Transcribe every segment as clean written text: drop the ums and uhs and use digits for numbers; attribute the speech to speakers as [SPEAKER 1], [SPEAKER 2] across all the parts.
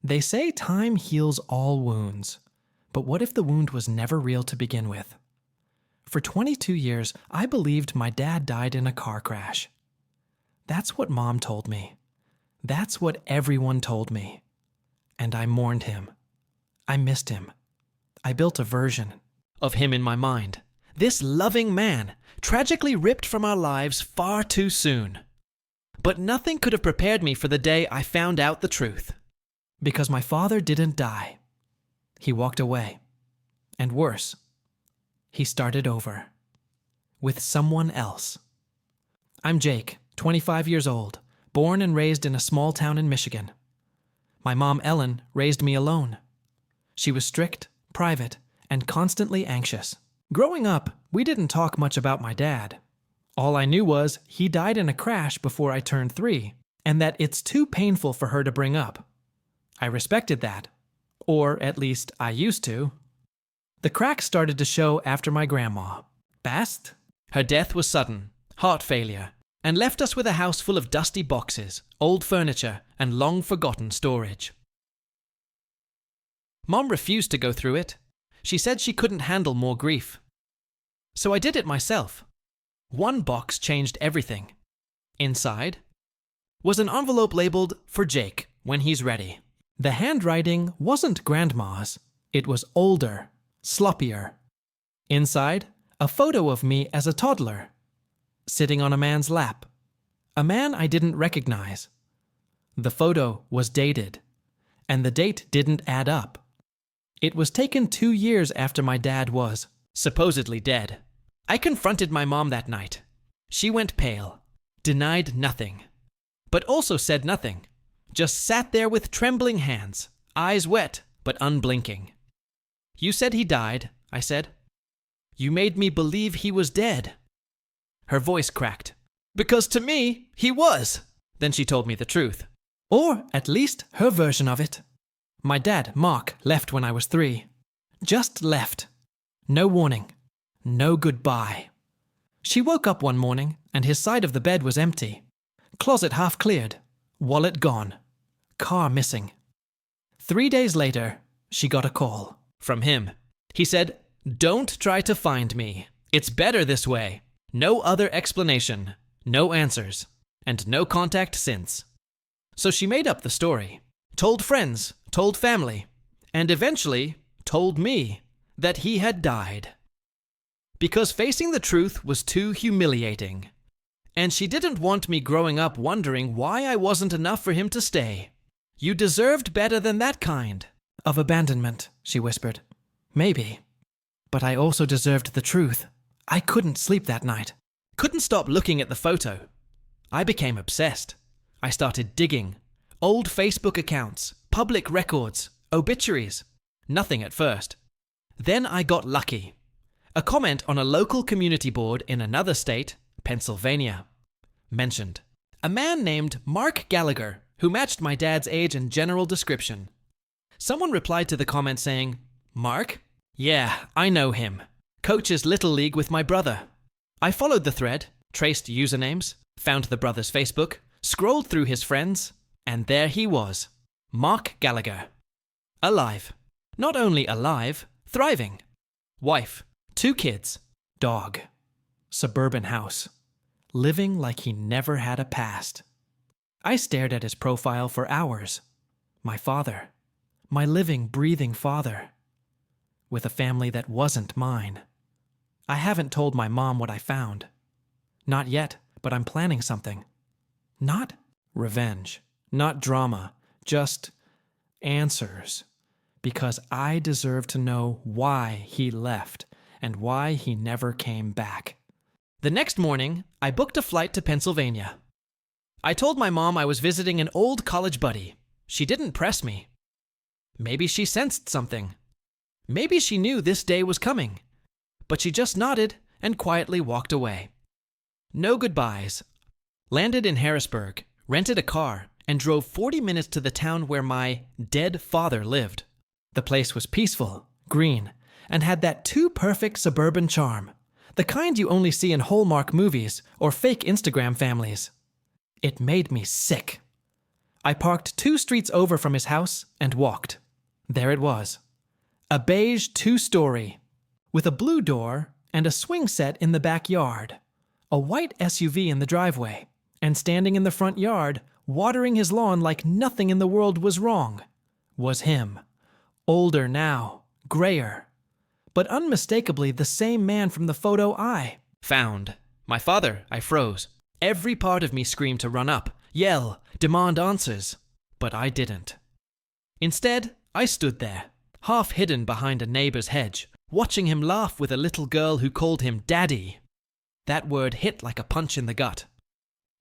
[SPEAKER 1] They say time heals all wounds, but what if the wound was never real to begin with? For 22 years, I believed my dad died in a car crash. That's what Mom told me. That's what everyone told me. And I mourned him. I missed him. I built a version of him in my mind. This loving man, tragically ripped from our lives far too soon. But nothing could have prepared me for the day I found out the truth. Because my father didn't die. He walked away. And worse, he started over. With someone else. I'm Jake, 25 years old, born and raised in a small town in Michigan. My mom, Ellen, raised me alone. She was strict, private, and constantly anxious. Growing up, we didn't talk much about my dad. All I knew was he died in a crash before I turned 3, and that it's too painful for her to bring up. I respected that. Or at least I used to. The cracks started to show after my grandma passed. Her death was sudden, heart failure, and left us with a house full of dusty boxes, old furniture, and long-forgotten storage. Mom refused to go through it. She said she couldn't handle more grief. So I did it myself. One box changed everything. Inside was an envelope labeled "For Jake, when he's ready." The handwriting wasn't Grandma's. It was older, sloppier. Inside, a photo of me as a toddler, sitting on a man's lap. A man I didn't recognize. The photo was dated, and the date didn't add up. It was taken 2 years after my dad was supposedly dead. I confronted my mom that night. She went pale, denied nothing, but also said nothing. Just sat there with trembling hands, eyes wet but unblinking. "You said he died," I said. "You made me believe he was dead." Her voice cracked. "Because to me, he was." Then she told me the truth. Or at least her version of it. My dad, Mark, left when I was 3. Just left. No warning. No goodbye. She woke up one morning and his side of the bed was empty. Closet half cleared. Wallet gone. Car missing. 3 days later, she got a call. From him. He said, "Don't try to find me. It's better this way. No other explanation. No answers. And no contact since." So she made up the story. Told friends, told family, and eventually told me that he had died. Because facing the truth was too humiliating. And she didn't want me growing up wondering why I wasn't enough for him to stay. "You deserved better than that kind of abandonment," she whispered. Maybe. But I also deserved the truth. I couldn't sleep that night. Couldn't stop looking at the photo. I became obsessed. I started digging. Old Facebook accounts, public records, obituaries. Nothing at first. Then I got lucky. A comment on a local community board in another state, Pennsylvania, mentioned a man named Mark Gallagher who matched my dad's age and general description. Someone replied to the comment saying, "Mark? Yeah, I know him. Coaches Little League with my brother." I followed the thread, traced usernames, found the brother's Facebook, scrolled through his friends, and there he was, Mark Gallagher. Alive. Not only alive, thriving. Wife, 2 kids, dog, suburban house. Living like he never had a past. I stared at his profile for hours. My father. My living, breathing father. With a family that wasn't mine. I haven't told my mom what I found. Not yet, but I'm planning something. Not revenge. Not drama. Just answers. Because I deserve to know why he left and why he never came back. The next morning, I booked a flight to Pennsylvania. I told my mom I was visiting an old college buddy. She didn't press me. Maybe she sensed something. Maybe she knew this day was coming. But she just nodded and quietly walked away. No goodbyes. Landed in Harrisburg, rented a car, and drove 40 minutes to the town where my dead father lived. The place was peaceful, green, and had that too perfect suburban charm. The kind you only see in Hallmark movies or fake Instagram families. It made me sick. I parked 2 streets over from his house and walked. There it was. A beige 2-story, with a blue door and a swing set in the backyard, a white SUV in the driveway, and standing in the front yard, watering his lawn like nothing in the world was wrong, was him. Older now, grayer, but unmistakably the same man from the photo I found. My father, I froze. Every part of me screamed to run up, yell, demand answers, but I didn't. Instead, I stood there, half hidden behind a neighbor's hedge, watching him laugh with a little girl who called him Daddy. That word hit like a punch in the gut.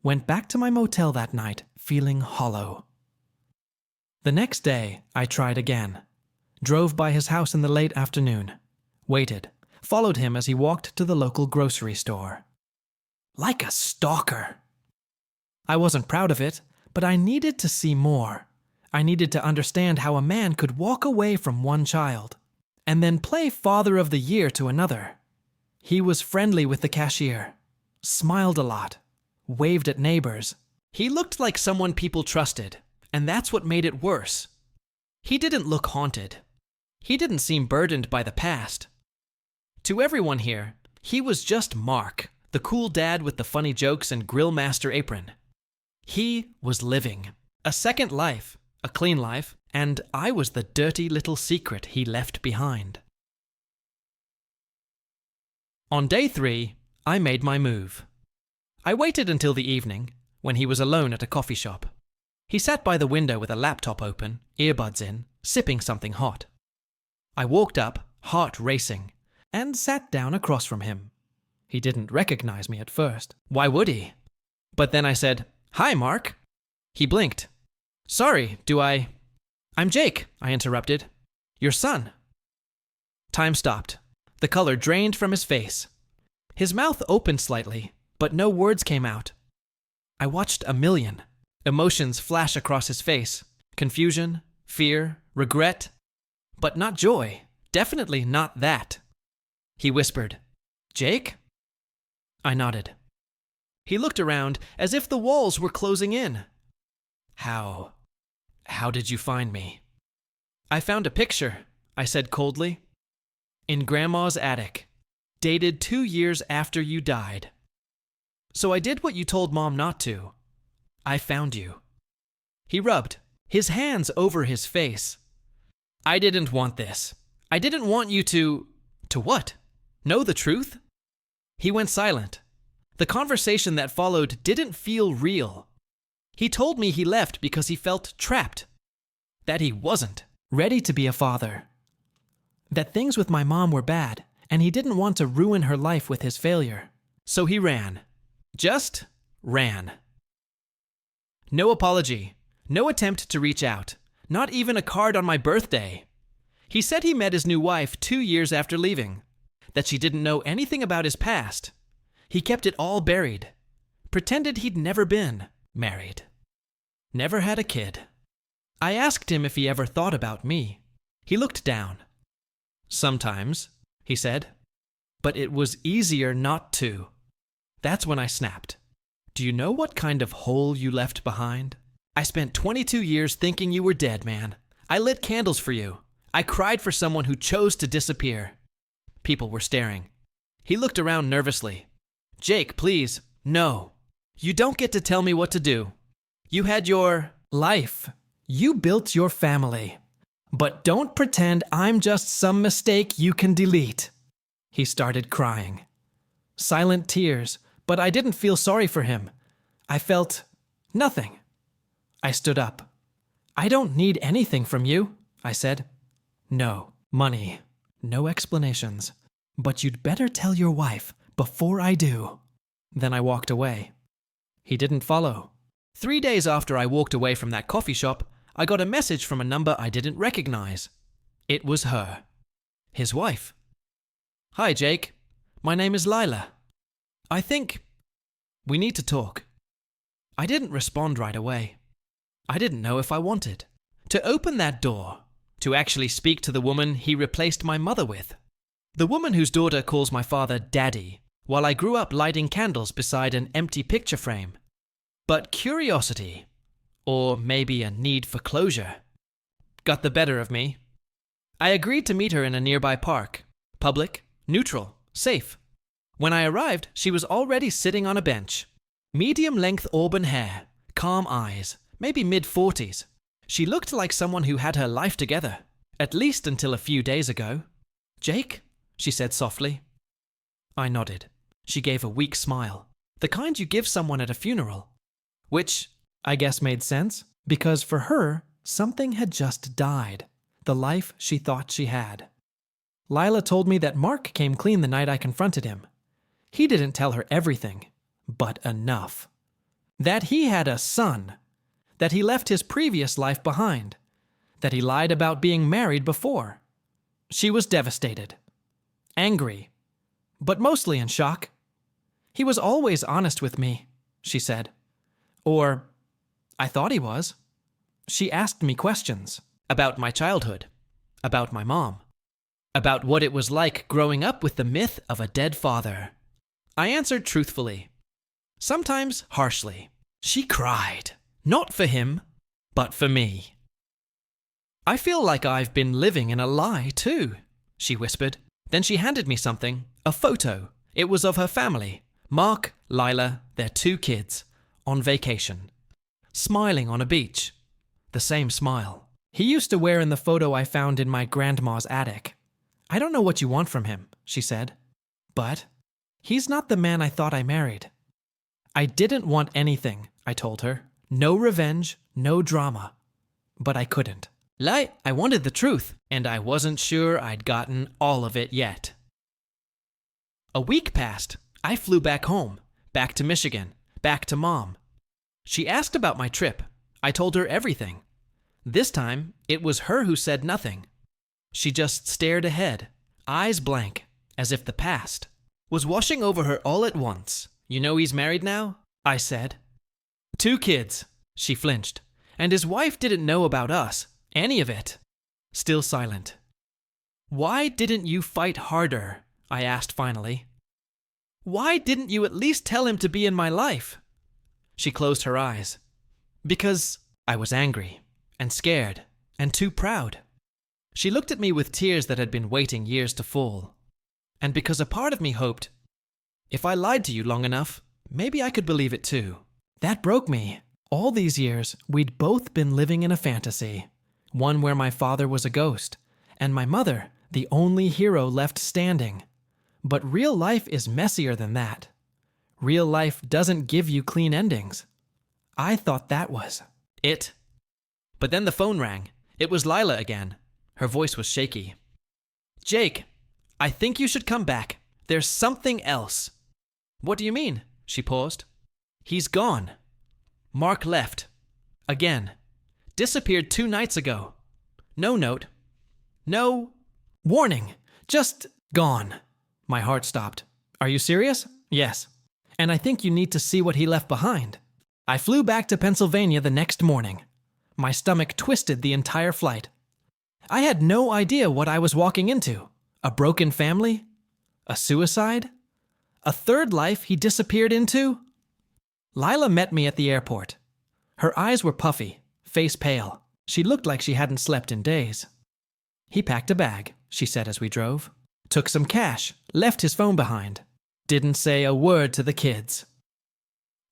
[SPEAKER 1] Went back to my motel that night, feeling hollow. The next day, I tried again. Drove by his house in the late afternoon. Waited. Followed him as he walked to the local grocery store. Like a stalker. I wasn't proud of it, but I needed to see more. I needed to understand how a man could walk away from one child and then play Father of the Year to another. He was friendly with the cashier, smiled a lot, waved at neighbors. He looked like someone people trusted, and that's what made it worse. He didn't look haunted. He didn't seem burdened by the past. To everyone here, he was just Mark, the cool dad with the funny jokes and grill master apron. He was living a second life, a clean life, and I was the dirty little secret he left behind. On day 3, I made my move. I waited until the evening, when he was alone at a coffee shop. He sat by the window with a laptop open, earbuds in, sipping something hot. I walked up, heart racing, and sat down across from him. He didn't recognize me at first. Why would he? But then I said, "Hi, Mark." He blinked. "Sorry, I'm Jake," I interrupted. "Your son." Time stopped. The color drained from his face. His mouth opened slightly, but no words came out. I watched a million emotions flash across his face. Confusion, fear, regret, but not joy. Definitely not that. He whispered, "Jake?" I nodded. He looked around as if the walls were closing in. How did you find me?" "I found a picture," I said coldly. "In Grandma's attic. Dated 2 years after you died. So I did what you told Mom not to. I found you." He rubbed his hands over his face. "I didn't want this. I didn't want you to what? Know the truth?" He went silent. The conversation that followed didn't feel real. He told me he left because he felt trapped. That he wasn't ready to be a father. That things with my mom were bad, and he didn't want to ruin her life with his failure. So he ran. Just ran. No apology. No attempt to reach out. Not even a card on my birthday. He said he met his new wife 2 years after leaving. That she didn't know anything about his past. He kept it all buried. Pretended he'd never been married. Never had a kid. I asked him if he ever thought about me. He looked down. "Sometimes," he said. "But it was easier not to." That's when I snapped. "Do you know what kind of hole you left behind? I spent 22 years thinking you were dead, man. I lit candles for you. I cried for someone who chose to disappear." People were staring. He looked around nervously. "Jake, please, no. You don't get to tell me what to do. You had your life. You built your family. But don't pretend I'm just some mistake you can delete." He started crying. Silent tears, but I didn't feel sorry for him. I felt nothing. I stood up. "I don't need anything from you," I said. "No money, no explanations. But you'd better tell your wife before I do." Then I walked away. He didn't follow. 3 days after I walked away from that coffee shop, I got a message from a number I didn't recognize. It was her. His wife. "Hi, Jake. My name is Lila. I think we need to talk." I didn't respond right away. I didn't know if I wanted to open that door, to actually speak to the woman he replaced my mother with. The woman whose daughter calls my father Daddy, while I grew up lighting candles beside an empty picture frame. But curiosity or maybe a need for closure, got the better of me. I agreed to meet her in a nearby park. Public, neutral, safe. When I arrived, she was already sitting on a bench. Medium-length auburn hair, calm eyes, maybe mid-40s. She looked like someone who had her life together, at least until a few days ago. "Jake?" she said softly. I nodded. She gave a weak smile, the kind you give someone at a funeral. Which, I guess, made sense, because for her, something had just died, the life she thought she had. Lila told me that Mark came clean the night I confronted him. He didn't tell her everything, but enough. That he had a son, that he left his previous life behind, that he lied about being married before. She was devastated, angry, but mostly in shock. "He was always honest with me," she said. Or, I thought he was. She asked me questions about my childhood, about my mom, about what it was like growing up with the myth of a dead father. I answered truthfully, sometimes harshly. She cried, not for him, but for me. "I feel like I've been living in a lie too," she whispered. Then she handed me something, a photo. It was of her family, Mark, Lila, their 2 kids, on vacation, smiling on a beach. The same smile he used to wear in the photo I found in my grandma's attic. "I don't know what you want from him," she said, "but he's not the man I thought I married." I didn't want anything, I told her. No revenge, no drama. But I couldn't. I wanted the truth, and I wasn't sure I'd gotten all of it yet. A week passed. I flew back home, back to Michigan, back to Mom. She asked about my trip. I told her everything. This time, it was her who said nothing. She just stared ahead, eyes blank, as if the past was washing over her all at once. "You know he's married now?" I said. "2 kids, she flinched. "And his wife didn't know about us, any of it." Still silent. "Why didn't you fight harder?" I asked finally. "Why didn't you at least tell him to be in my life?" She closed her eyes. "Because I was angry, and scared, and too proud." She looked at me with tears that had been waiting years to fall. "And because a part of me hoped, if I lied to you long enough, maybe I could believe it too." That broke me. All these years, we'd both been living in a fantasy. One where my father was a ghost, and my mother, the only hero left standing. But real life is messier than that. Real life doesn't give you clean endings. I thought that was it. But then the phone rang. It was Lila again. Her voice was shaky. "Jake, I think you should come back. There's something else." "What do you mean?" She paused. "He's gone. Mark left. Again. Disappeared 2 nights ago. No note. No warning. Just gone." My heart stopped. "Are you serious?" "Yes. And I think you need to see what he left behind." I flew back to Pennsylvania the next morning. My stomach twisted the entire flight. I had no idea what I was walking into. A broken family? A suicide? A third life he disappeared into? Lila met me at the airport. Her eyes were puffy, face pale. She looked like she hadn't slept in days. "He packed a bag," she said as we drove. "Took some cash, left his phone behind. Didn't say a word to the kids."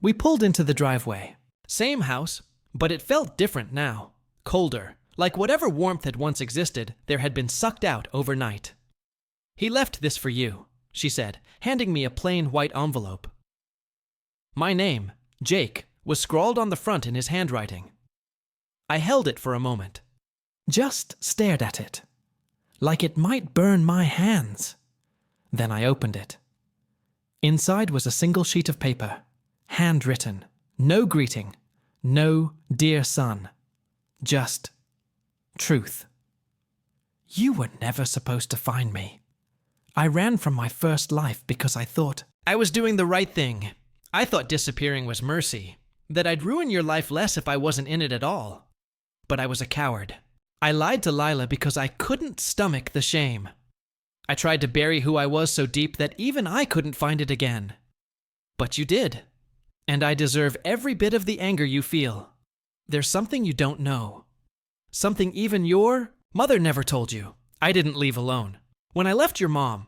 [SPEAKER 1] We pulled into the driveway. Same house, but it felt different now. Colder, like whatever warmth had once existed, there had been sucked out overnight. "He left this for you," she said, handing me a plain white envelope. My name, Jake, was scrawled on the front in his handwriting. I held it for a moment. Just stared at it, like it might burn my hands. Then I opened it. Inside was a single sheet of paper, handwritten, no greeting, no dear son, just truth. "You were never supposed to find me. I ran from my first life because I thought I was doing the right thing. I thought disappearing was mercy, that I'd ruin your life less if I wasn't in it at all. But I was a coward. I lied to Lila because I couldn't stomach the shame. I tried to bury who I was so deep that even I couldn't find it again. But you did. And I deserve every bit of the anger you feel. There's something you don't know. Something even your mother never told you. I didn't leave alone. When I left your mom,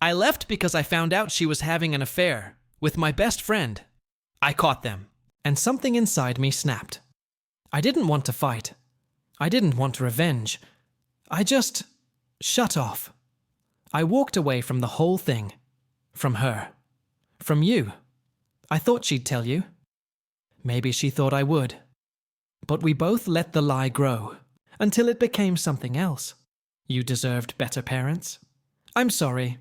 [SPEAKER 1] I left because I found out she was having an affair with my best friend. I caught them, and something inside me snapped. I didn't want to fight. I didn't want revenge. I just shut off. I walked away from the whole thing. From her. From you. I thought she'd tell you. Maybe she thought I would. But we both let the lie grow until it became something else. You deserved better parents. I'm sorry.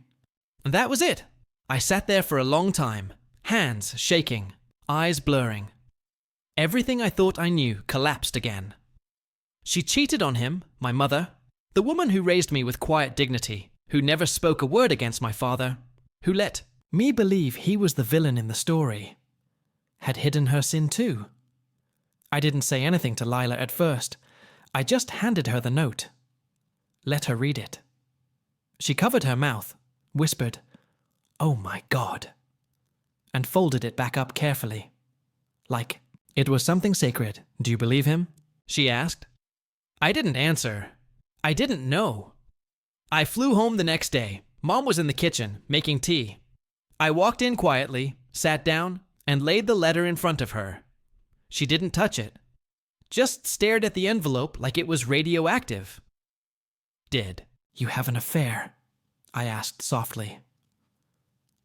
[SPEAKER 1] And that was it. I sat there for a long time, hands shaking, eyes blurring. Everything I thought I knew collapsed again. She cheated on him, my mother, the woman who raised me with quiet dignity, who never spoke a word against my father, who let me believe he was the villain in the story, had hidden her sin too. I didn't say anything to Lila at first. I just handed her the note. Let her read it. She covered her mouth, whispered, "Oh my God," and folded it back up carefully. Like it was something sacred. Do you believe him? She asked. I didn't answer. I didn't know. I flew home the next day. Mom was in the kitchen, making tea. I walked in quietly, sat down, and laid the letter in front of her. She didn't touch it. Just stared at the envelope like it was radioactive. Did you have an affair? I asked softly.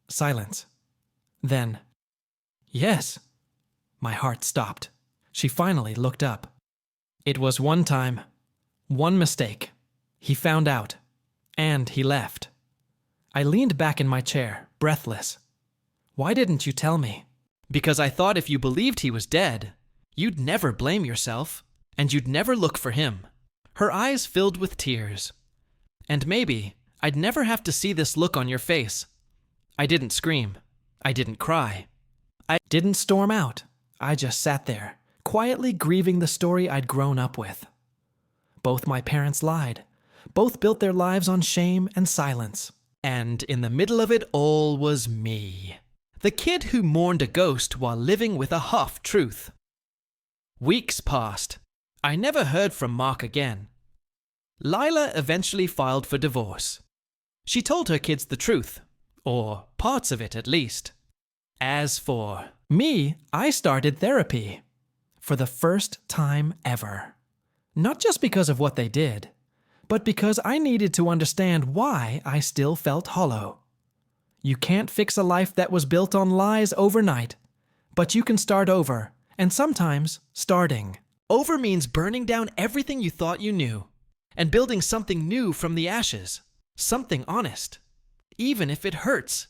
[SPEAKER 1] Silence. Then, yes. My heart stopped. She finally looked up. It was one time, one mistake. He found out, and he left. I leaned back in my chair, breathless. Why didn't you tell me? Because I thought if you believed he was dead, you'd never blame yourself, and you'd never look for him. Her eyes filled with tears. And maybe I'd never have to see this look on your face. I didn't scream. I didn't cry. I didn't storm out. I just sat there, quietly grieving the story I'd grown up with. Both my parents lied. Both built their lives on shame and silence. And in the middle of it all was me. The kid who mourned a ghost while living with a half-truth. Weeks passed. I never heard from Mark again. Lila eventually filed for divorce. She told her kids the truth, or parts of it at least. As for me, I started therapy. For the first time ever. Not just because of what they did, but because I needed to understand why I still felt hollow. You can't fix a life that was built on lies overnight, but you can start over, and sometimes starting. Over means burning down everything you thought you knew, and building something new from the ashes, something honest, even if it hurts.